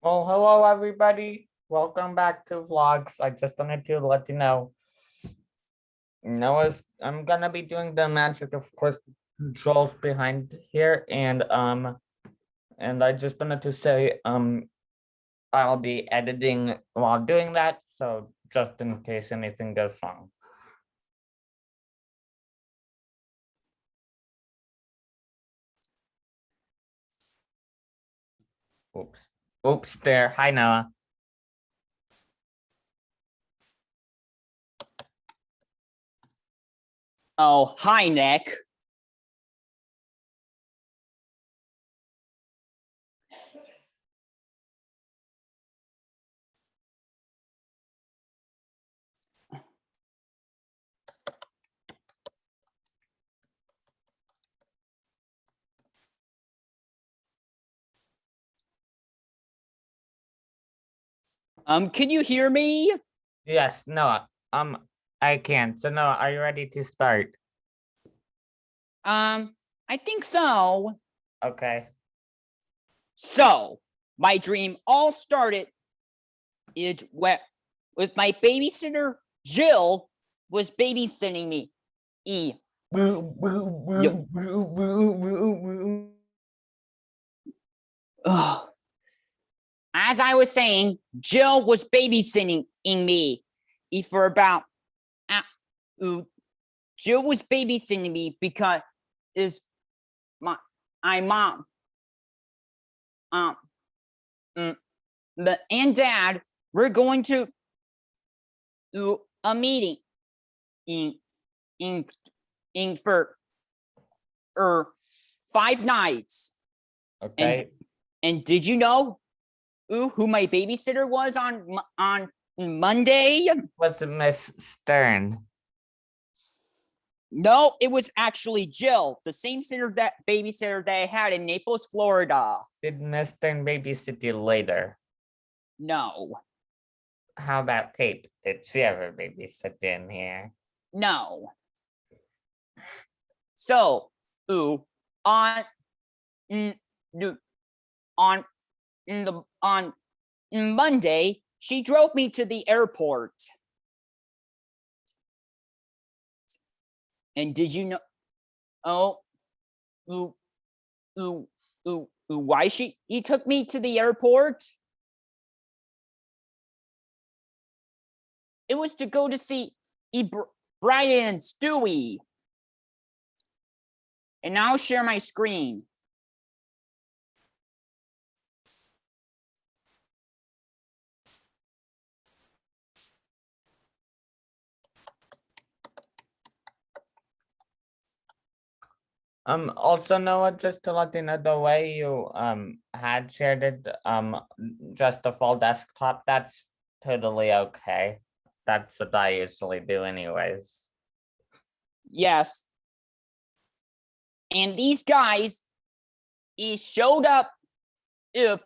Well, hello everybody. Welcome back to vlogs. I just wanted to let you know. Noah's I'm gonna be doing the magic, of course, controls behind here, and I just wanted to say I'll be editing while doing that, so just in case anything goes wrong. Oops. Oops there. Hi Noah. Oh, hi, Nick. Can you hear me? Yes, Noah. I can. So Noah, are you ready to start? I think so. Okay. So, my dream all started with my babysitter, Jill, was babysitting me. Ugh. As I was saying, Jill was babysitting me for about Jill was babysitting me because is my mom and dad we're going to a meeting in in for 5 nights. Okay. And did you know who my babysitter was on Monday? Was it Miss Stern? No, it was actually Jill, the same babysitter that I had in Naples, Florida. Did Miss Stern babysit you later? No. How about Kate? Did she ever babysit in here? No. So, on on on Monday, she drove me to the airport. And did you know? Oh, why he took me to the airport? It was to go to see Brian and Stewie. And now I'll share my screen. Also Noah, just to let you know, the way you had shared it, just the full desktop, that's totally okay. That's what I usually do anyways. Yes. And these guys, he showed up if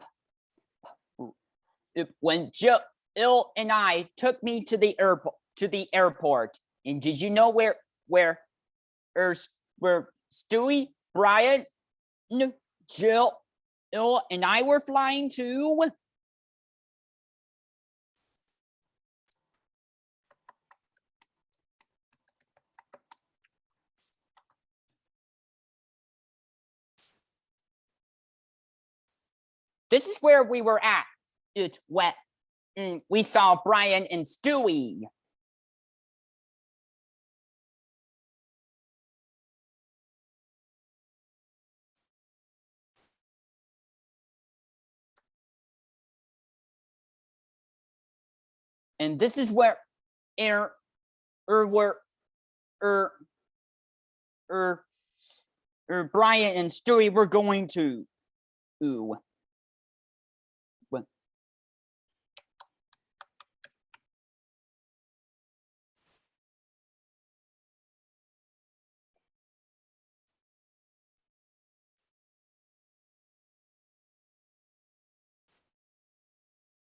when Jill and I took me to the airport. And did you know where Stewie, Brian, Jill, and I were flying to? This is where we were at. It's wet. We saw Brian and Stewie. And this is where Brian and Stewie were going to.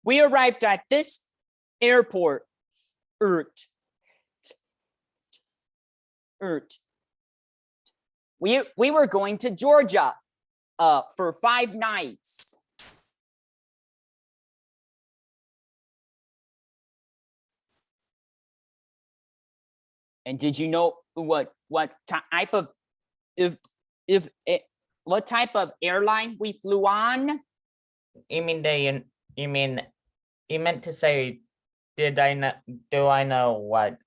We arrived at this airport. We were going to Georgia for 5 nights. And did you know what type of what type of airline we flew on? You mean you meant to say, do I know what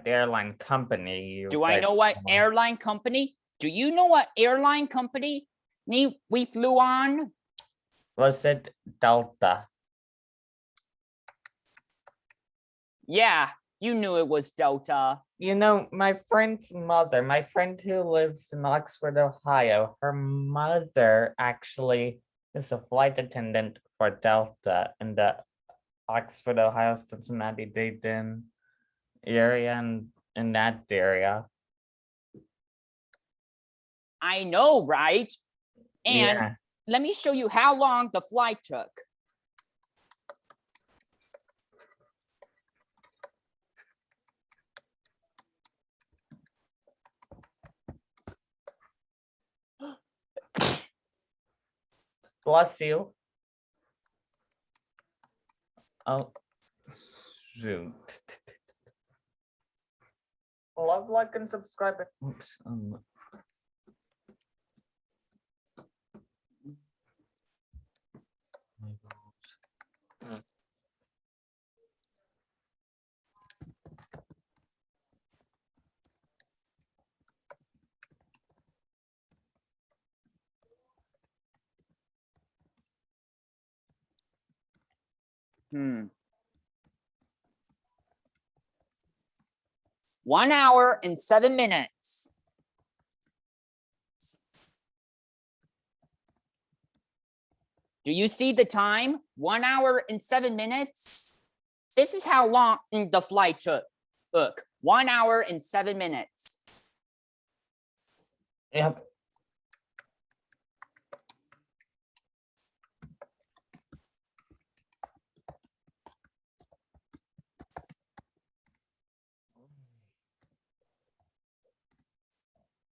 airline company you Do I guys know what flew on? airline company? Do you know what airline company we flew on? Was it Delta? Yeah, you knew it was Delta. You know, my friend's mother, my friend who lives in Oxford, Ohio, her mother actually is a flight attendant for Delta in the Oxford, Ohio, Cincinnati, Dayton area, and in that area. I know, right? And Yeah. let me show you how long the flight took. Bless you. Oh, shoot. Love, like, and subscribe. Oops. Hmm. 1 hour and 7 minutes. Do you see the time? 1 hour and 7 minutes. This is how long the flight took. 1 hour and 7 minutes. Yep.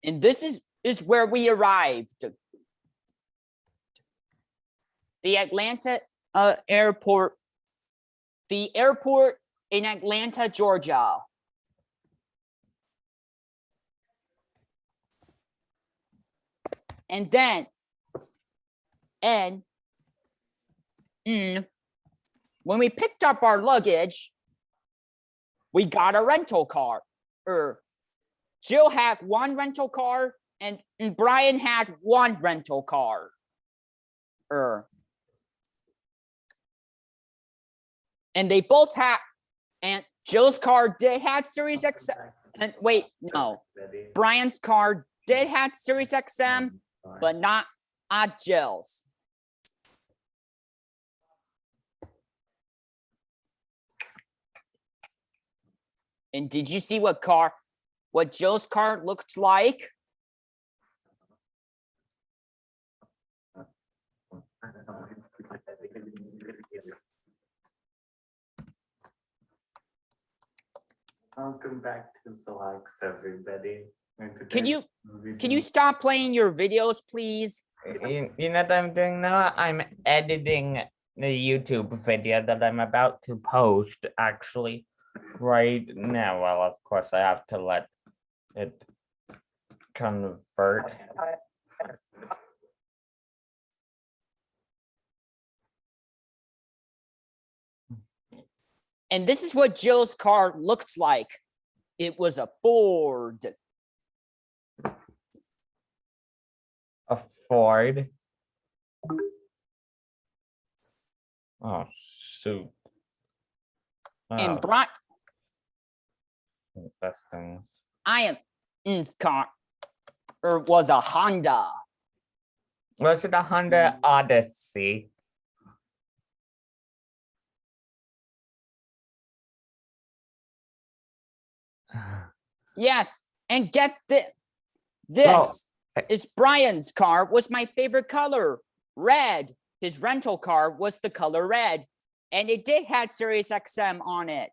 And this is where we arrived. The Atlanta airport. The airport in Atlanta, Georgia. And then, when we picked up our luggage, we got a rental car. Jill had one rental car and Brian had one rental car. And they both had, and Jill's car did had Sirius XM. And wait, no, Brian's car did have Sirius XM, but not Jill's. And did you see what Jill's car looked like? Welcome back to Zolax, everybody. Can you stop playing your videos, please? You know what I'm doing now? I'm editing the YouTube video that I'm about to post actually right now. Well, of course, I have to let it convert. And this is what Jill's car looked like. It was a Ford. A Ford? Oh, shoot. And Oh, Brian, best things. Ian's car was a Honda. Was it a Honda Odyssey? Yes, and get this is Brian's car was my favorite color, red. His rental car was the color red, and it did have Sirius XM on it.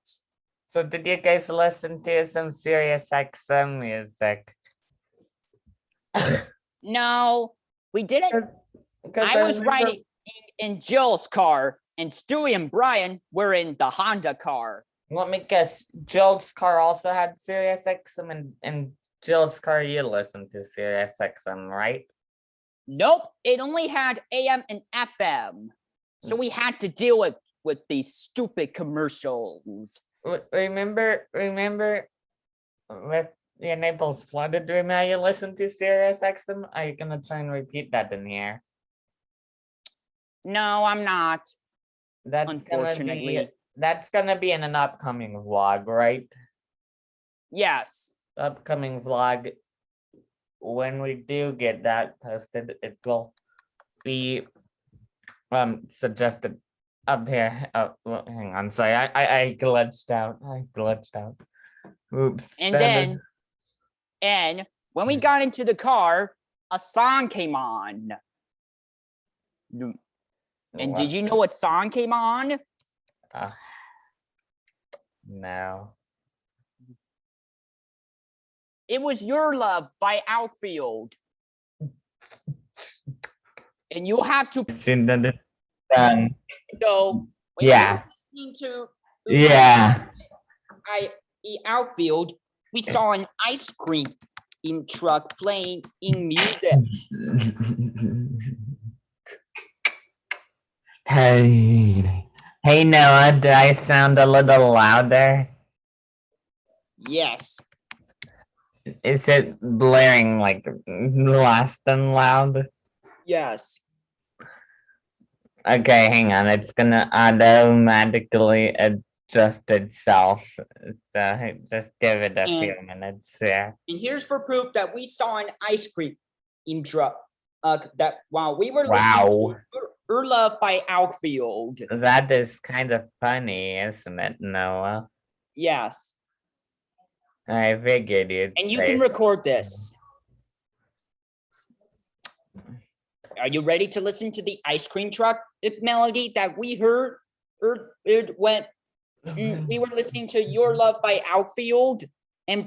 So did you guys listen to some Sirius XM music? No, we didn't. I was riding in Jill's car, and Stewie and Brian were in the Honda car. Let me guess. Jill's car also had Sirius XM, and Jill's car, you listen to Sirius XM, right? Nope, it only had AM and FM. So we had to deal with these stupid commercials. Remember with your Naples flooded dream how you listen to Sirius XM? Are you gonna try and repeat that in here? No, I'm not. That's Unfortunately. that's gonna be in an upcoming vlog, right? Yes. Upcoming vlog. When we do get that posted, it will be suggested up here. Well, hang on, sorry, I glitched out. Oops. And when we got into the car, a song came on. And did you know what song came on? No. It was Your Love by Outfield. And you'll have to go. When Yeah. we were listening to Yeah. Outfield, we saw an ice cream truck playing in music. Hey Noah, do I sound a little louder? Yes. Is it blaring like less than loud? Yes. Okay, hang on. It's gonna automatically adjust itself. So just give it a few minutes there. And here's for proof that we saw an ice cream truck. That while we were Wow. listening to Your Love by Outfield. That is kind of funny, isn't it, Noah? Yes. I figured you'd And you say can record this. Are you ready to listen to the ice cream truck melody that we heard? It went. We were listening to Your Love by Outfield, and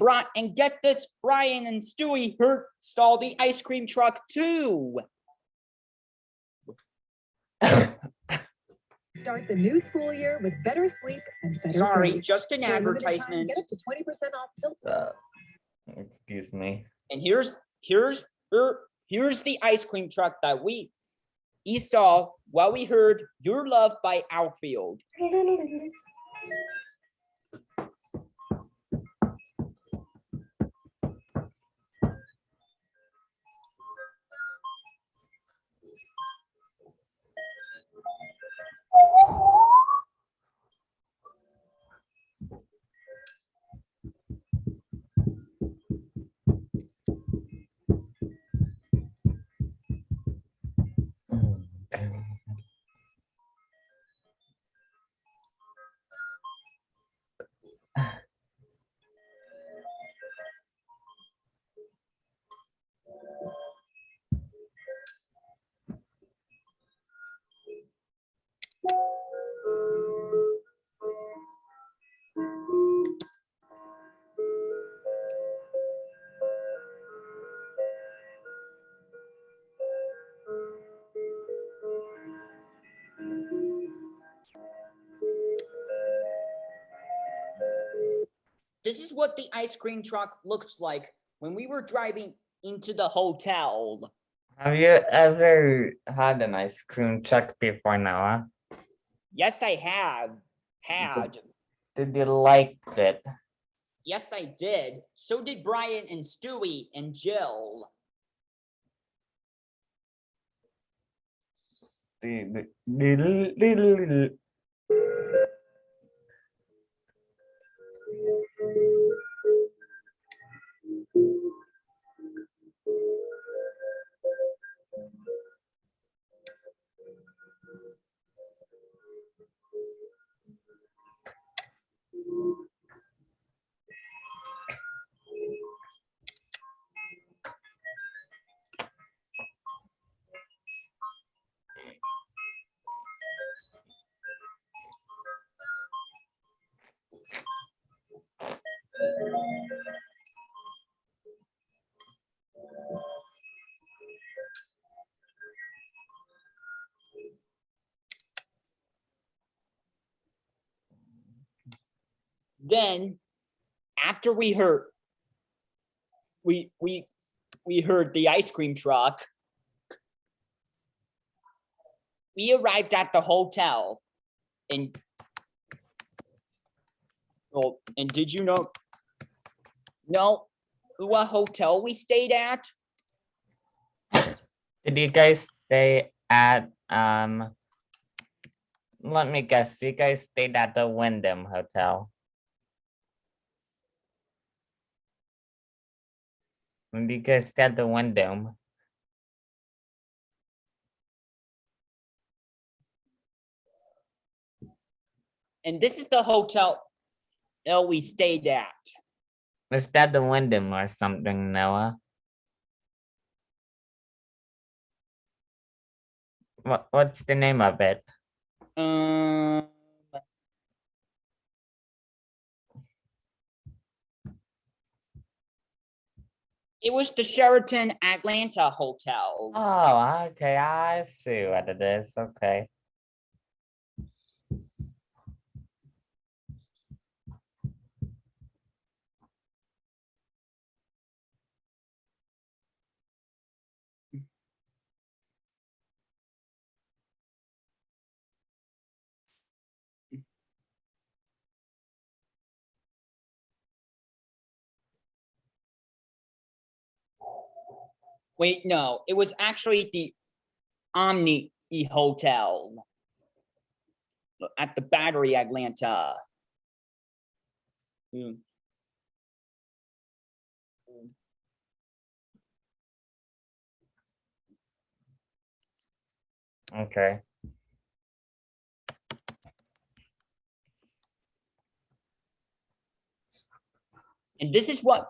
get this, Brian and Stewie saw the ice cream truck too. Start the new school year with better sleep and better Sorry, grades. just an For a limited time, advertisement. Get up to 20% off. Excuse me. And here's the ice cream truck that we saw while we heard Your Love by Outfield. This is what the ice cream truck looks like when we were driving into the hotel. Have you ever had an ice cream truck before, Noah? Yes, I have. Did you like it? Yes, I did. So did Brian and Stewie and Jill. then after we heard the ice cream truck, we arrived at the hotel and did you know what hotel we stayed at? Did you guys stay at, let me guess, you guys stayed at the Wyndham Hotel? Did you guys stay at the Wyndham? And this is the hotel we stayed at. Is that the Wyndham or something, Noah? What's the name of it? It was the Sheraton Atlanta Hotel. Oh, okay, I see what it is, okay. Wait, no, it was actually the Omni Hotel at the Battery Atlanta. Okay. And this is what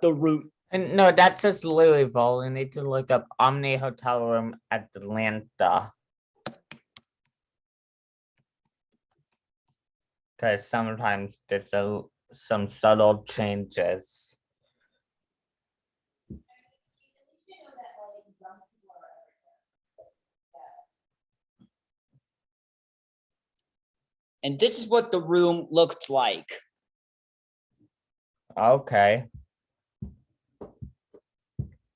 the route. And no, that's just Louisville. You need to look up Omni Hotel Room Atlanta. Because sometimes there's some subtle changes. And this is what the room looked like. Okay.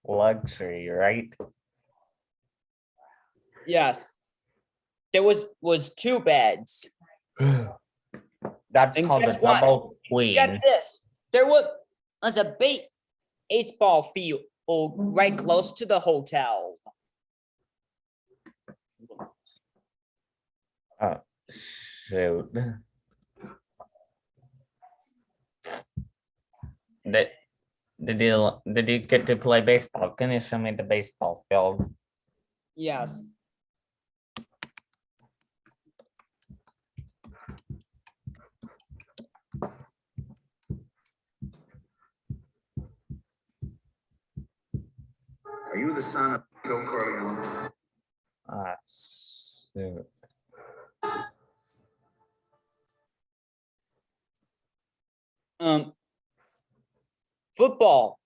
Luxury, right? Yes. There was 2 beds. That's And called a guess what? double queen. Get this. There was a baseball field right close to the hotel. Oh, shoot. Did you get to play baseball? Can you show me the baseball field? Yes. Are you the son of Joe Corleone? Ah, shoot. Football.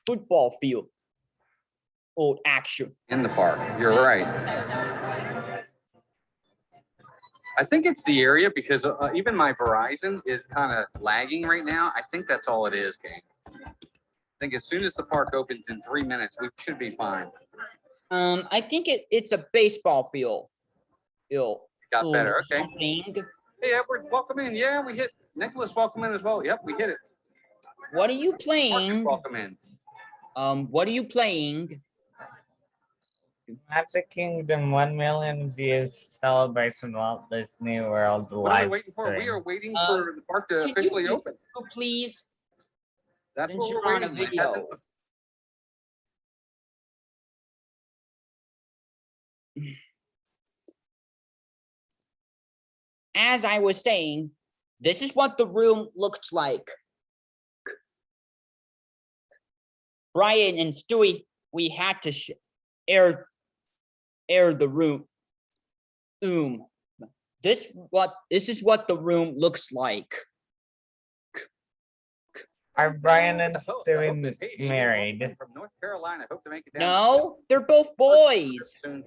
Football field. Old action. In the park, you're right. I think it's the area because even my Verizon is kind of lagging right now. I think that's all it is, King. I think as soon as the park opens in 3 minutes, we should be fine. I think it's a baseball field. Got better, okay. Something. Hey, Edward, welcome in. Yeah, we hit Nicholas, welcome in as well. Yep, we hit it. What are you Marcus, playing? welcome in. What are you playing? Magic Kingdom 1 million views celebration Walt Disney World What are we live waiting for? We are stream. waiting for the park to Can officially you- open. Please. That's since what you're we're on a waiting. It hasn't- video. As I was saying, this is what the room looked like. Brian and Stewie, we had to air the room. This is what the room looks like. Are Brian and I hope Stewie this- hey, Amy, married? welcome from North Carolina. Hope to make it down. No, they're both boys. Soon.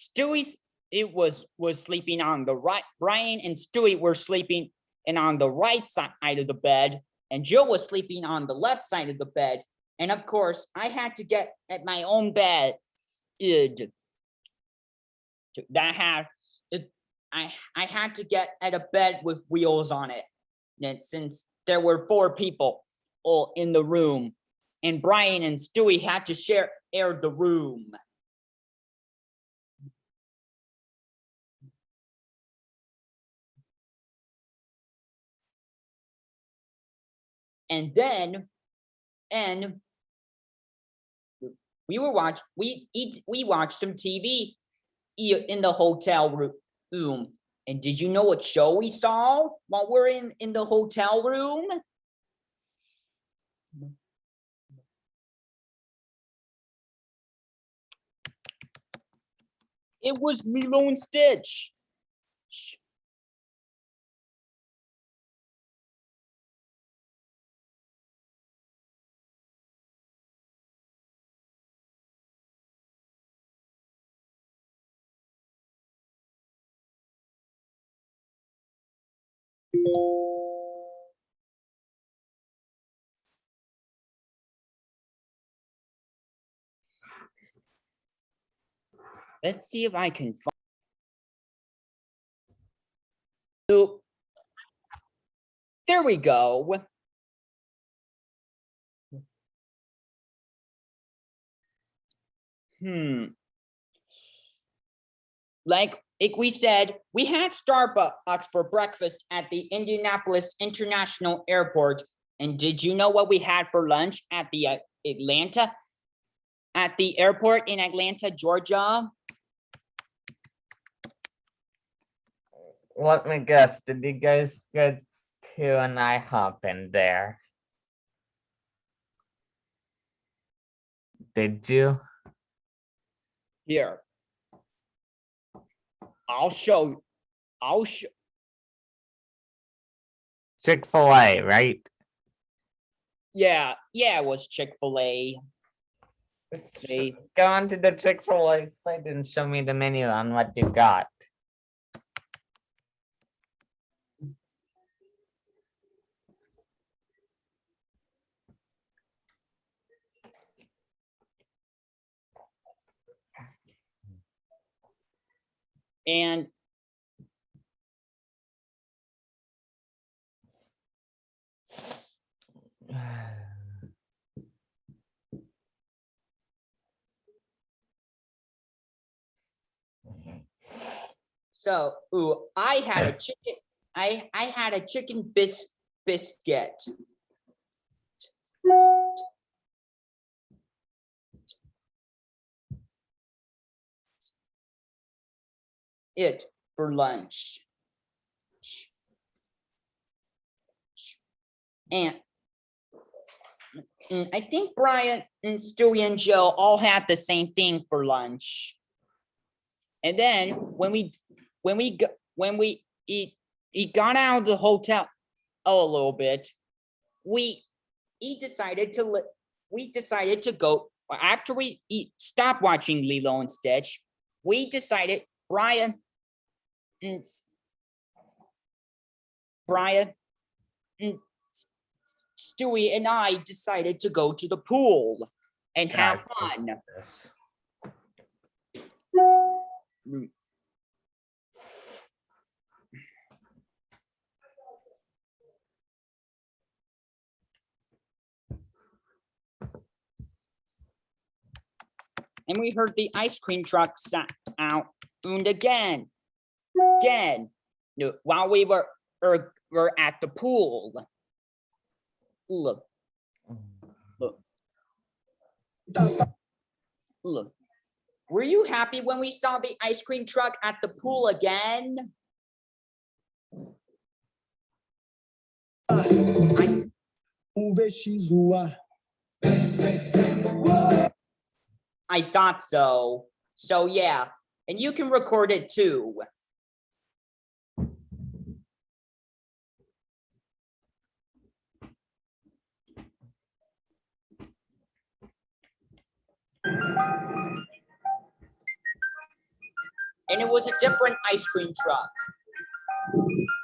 Stewie's was sleeping on the right. Brian and Stewie were sleeping and on the right side of the bed, and Jill was sleeping on the left side of the bed. And of course, I had to get at my own bed. That had it. I had to get at a bed with wheels on it. And since there were 4 people all in the room, and Brian and Stewie had to share the room. And then, we watched some TV in the hotel room. And did you know what show we saw while we're in the hotel room? It was Lilo and Stitch. Let's see if I can find. Oh, there we go. Like we said, we had Starbucks for breakfast at the Indianapolis International Airport. And did you know what we had for lunch at the airport in Atlanta, Georgia? Let me guess, did you guys get to an IHOP in there? Did you? Here. I'll show. Chick-fil-A, right? Yeah, it was Chick-fil-A. Go on to the Chick-fil-A site and show me the menu on what you got. And so, I had a chicken. I had a chicken biscuit. It for lunch. And I think Brian and Stewie and Joe all had the same thing for lunch. And then when we got out of the hotel a little bit, we decided to go after we stopped watching Lilo and Stitch. We decided Brian and Stewie and I decided to go to the pool and have fun. And we heard the ice cream truck sound and again, while we were at the pool. Look. Were you happy when we saw the ice cream truck at the pool again? I thought so. So yeah, and you can record it too. and it was a different ice cream truck.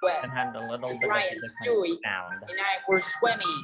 Well, It had a little bit of a Brian, different Stewie, sound. and I were swimming.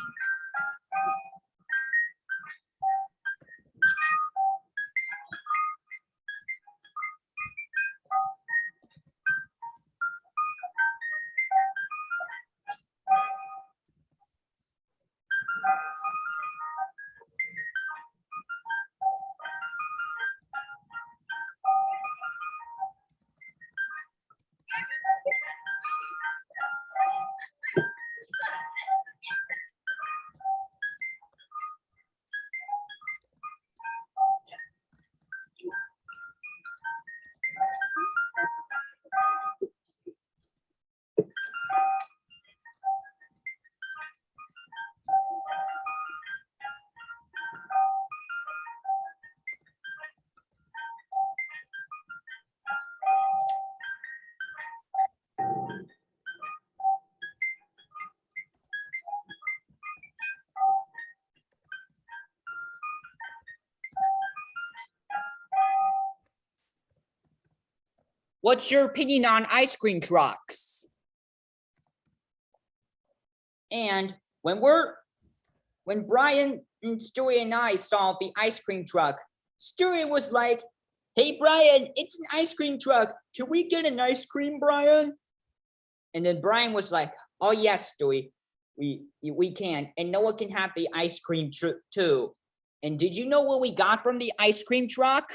What's your opinion on ice cream trucks? And when Brian and Stewie and I saw the ice cream truck, Stewie was like, "Hey Brian, it's an ice cream truck. Can we get an ice cream, Brian?" And then Brian was like, "Oh yes, Stewie, we can. And Noah can have the ice cream too." And did you know what we got from the ice cream truck?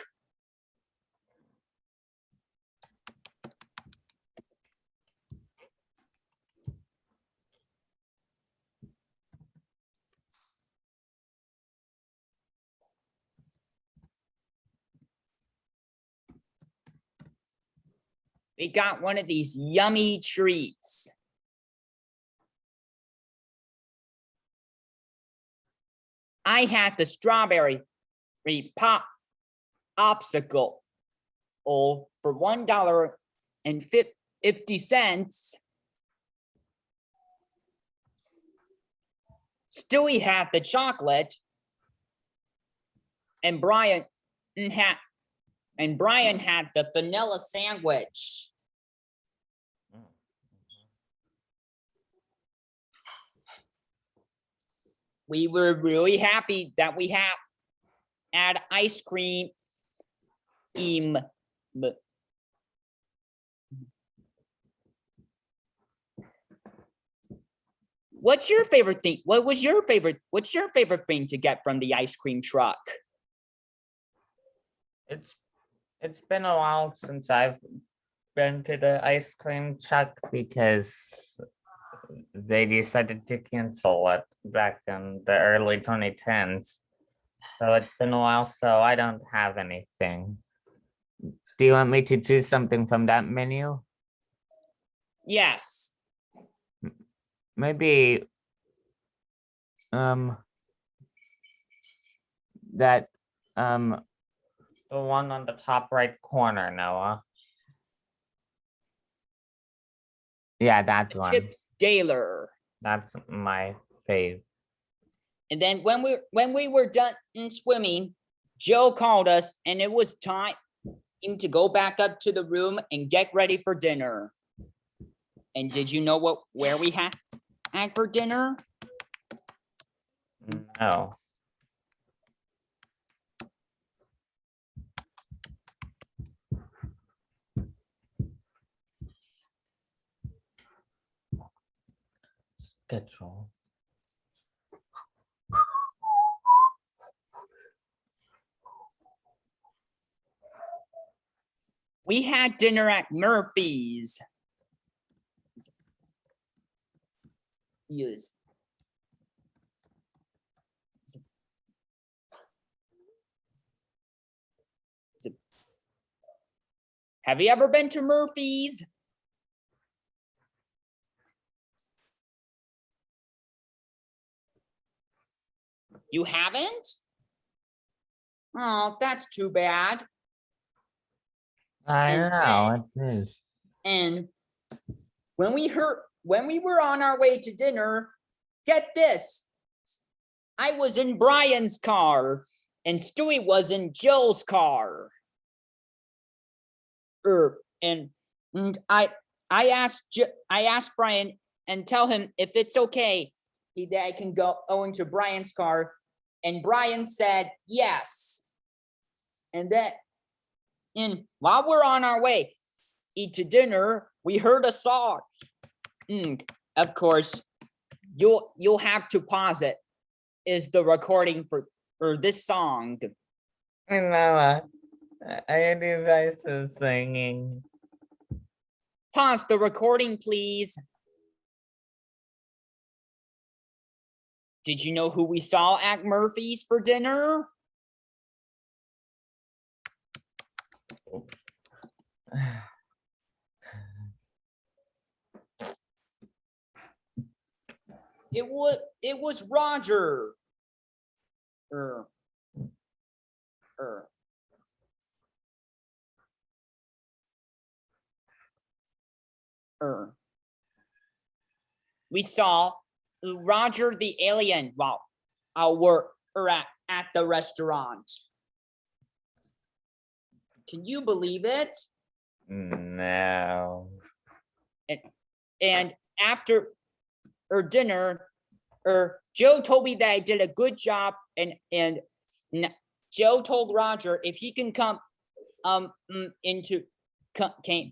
We got one of these yummy treats. I had the strawberry pop obstacle for $1.50. Stewie had the chocolate, and Brian had the vanilla sandwich. We were really happy that we had ice cream. What's your favorite thing? What's your favorite thing to get from the ice cream truck? It's been a while since I've been to the ice cream truck because they decided to cancel it back in the early 2010s. So it's been a while, so I don't have anything. Do you want me to choose something from that menu? Yes. Maybe that the one on the top right corner, Noah. Yeah, that one. Chips Gaylor. That's my fave. And then when we were done swimming, Joe called us, and it was time to go back up to the room and get ready for dinner. And did you know where we had for dinner? No. Schedule. We had dinner at Murphy's. Yes. Have you ever been to Murphy's? You haven't? Oh, that's too bad. I And know it is. And when we were on our way to dinner, get this. I was in Brian's car and Stewie was in Joe's car. and I asked Brian and tell him if it's okay that I can go into Brian's car, and Brian said yes. And while we're on our way to dinner, we heard a song. Of course, you'll have to pause it. Is the recording for this song? You know, I heard you guys are singing. Pause the recording, please. Did you know who we saw at Murphy's for dinner? It was Roger. We saw Roger the alien while we're at the restaurant. Can you believe it? No. And after dinner, Joe told me that I did a good job, and Joe told Roger if he can come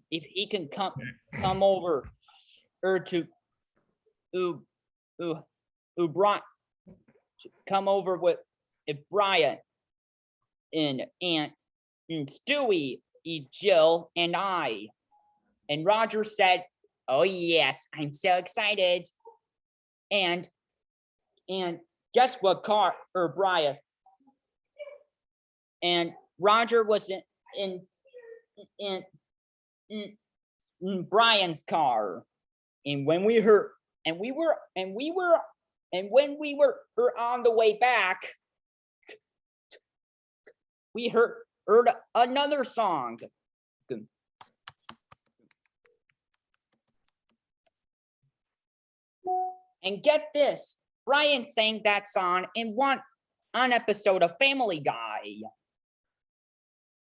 if he can come over to Brian, come over with Brian and Stewie, Jill, and I. And Roger said, "Oh yes, I'm so excited." And guess what car Brian and Roger was in Brian's car. And when we were on the way back, we heard another song. And get this, Brian sang that song in one episode of Family Guy.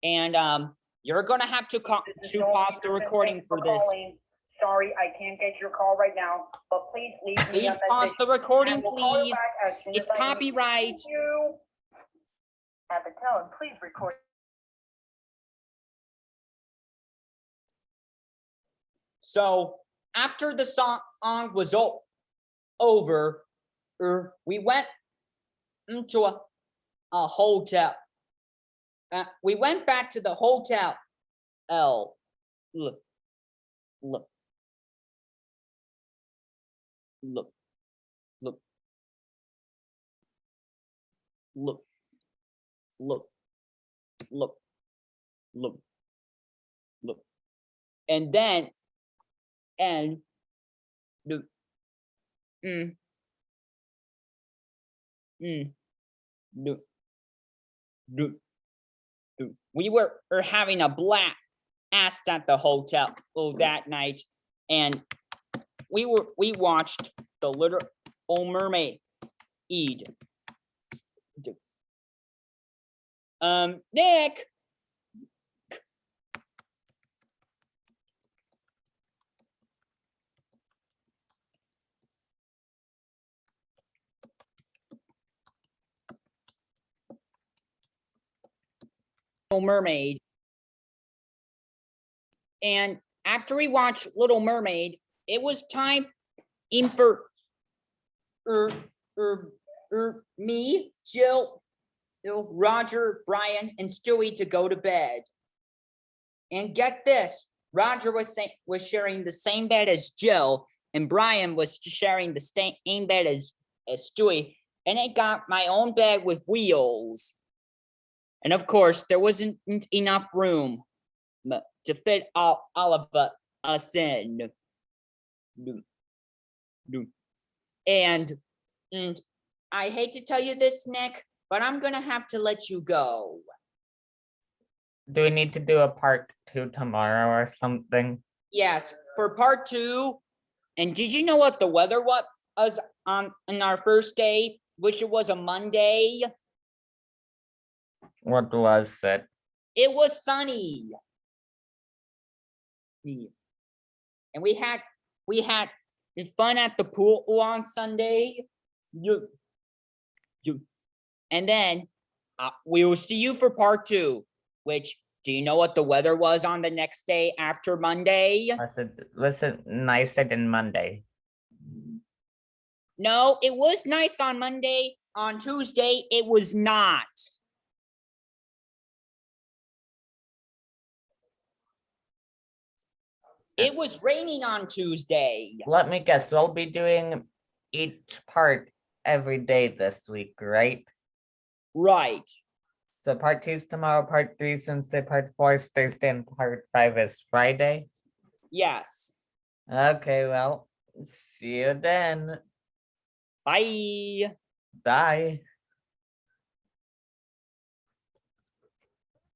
And you're gonna have to pause the recording for this. Sorry, I can't get your call right now, but please leave me Please a pause message. the recording, I will call you please. back as soon It's as I copyright. Thank you. Abbott, please record. So after the song was over, we went into a hotel. We went back to the hotel. Look. And then, we were having a blast at the hotel that night, and we watched The Little Mermaid. Nick. Mermaid. And after we watched Little Mermaid, it was time for me, Jill, Roger, Brian, and Stewie to go to bed. And get this, Roger was sharing the same bed as Jill, and Brian was sharing the same bed as Stewie, and I got my own bed with wheels. And of course, there wasn't enough room to fit all of us in. And I hate to tell you this, Nick, but I'm gonna have to let you go. Do we need to do a part 2 tomorrow or something? Yes, for part 2. And did you know what the weather was on our first day, which it was a Monday? What was it? It was sunny. me. And we had fun at the pool on Sunday. You, and then we will see you for part 2, which, do you know what the weather was on the next day after Monday? Listen, nicer than Monday. No, it was nice on Monday. On Tuesday, it was not. It was raining on Tuesday. Let me guess, we'll be doing each part every day this week, right? Right. So part 2 is tomorrow, part 3 is Wednesday, part 4 is Thursday, and part 5 is Friday. Yes. Okay, well, see you then. Bye. Bye.